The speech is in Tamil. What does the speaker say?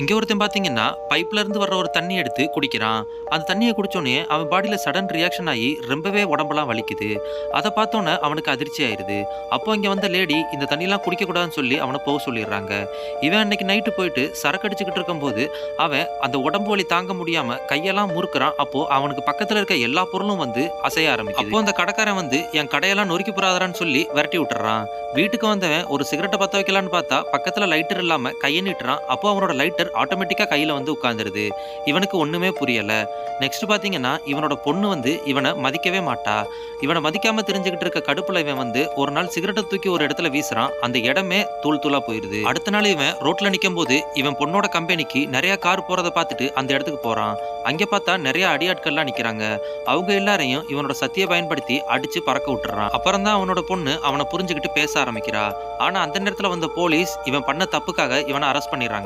இங்க ஒருத்தன் பாத்தீங்கன்னா பைப்ல இருந்து வர்ற ஒரு தண்ணி எடுத்து குடிக்கிறான். அந்த தண்ணியை குடிச்சோனே அவன் பாடியில சடன் ரியாக்ஷன் ஆகி ரொம்பவே உடம்பெல்லாம் வலிக்குது. அதை பார்த்தோன்னே அவனுக்கு அதிர்ச்சி ஆயிருது. அப்போ இங்க வந்த லேடி இந்த தண்ணிலாம் குடிக்க கூடாதுன்னு சொல்லி அவனை போக சொல்லிடுறாங்க. இவன் அன்னைக்கு நைட்டு போயிட்டு சரக்கு அடிச்சுக்கிட்டு இருக்கும்போது அவன் அந்த உடம்பு வலி தாங்க முடியாம கையெல்லாம் முறுக்குறான். அப்போ அவனுக்கு பக்கத்துல இருக்க எல்லா பொருளும் வந்து அசைய ஆரம்பிக்குது. அப்போ அந்த கடைக்காரன் வந்து என் கடையெல்லாம் நொறுக்கி போறாதான்னு சொல்லி விரட்டி விட்டுறான். வீட்டுக்கு வந்தவன் ஒரு சிகரெட்டை பத்த வைக்கலான்னு பார்த்தா பக்கத்துல லைட்டர் இல்லாம கையை நீட்டுறான். அப்போ அவனோட லைட்டர் ஆட்டோமேட்டிக்கா கையில வந்து உட்கார்ந்துருது. இவனுக்கு ஒண்ணுமே புரியல. நெக்ஸ்ட் பாத்தீங்கன்னா இவனோட பொண்ணு வந்து இவனை மதிக்கவே மாட்டா. இவனை மதிக்காம தெரிஞ்சுக்கிட்டு இருக்க கடுப்புல இவன் வந்து ஒரு நாள் சிகரெட்டை தூக்கி ஒரு இடத்துல வீசுறான். அந்த இடமே தூள் தூளா போயிருது. அடுத்த நாள் இவன் ரோட்ல நிக்கும் போது இவன் பொண்ணோட கம்பெனிக்கு நிறைய கார் போறதை பார்த்துட்டு அந்த இடத்துக்கு போறான். அங்க பார்த்தா நிறைய அடியாட்கள்லாம் நிக்கிறாங்க. அவங்க எல்லாரையும் இவனோட சத்தியை பயன்படுத்தி அடிச்சு பறக்க விட்டுறான். அப்புறம் தான் அவனோட பொண்ணு அவனை புரிஞ்சுக்கிட்டு பேச ஆரம்பிக்கிறா. ஆனா அந்த நேரத்துல வந்த போலீஸ் இவன் பண்ண தப்புக்காக இவனை அரெஸ்ட் பண்ணிடுறாங்க.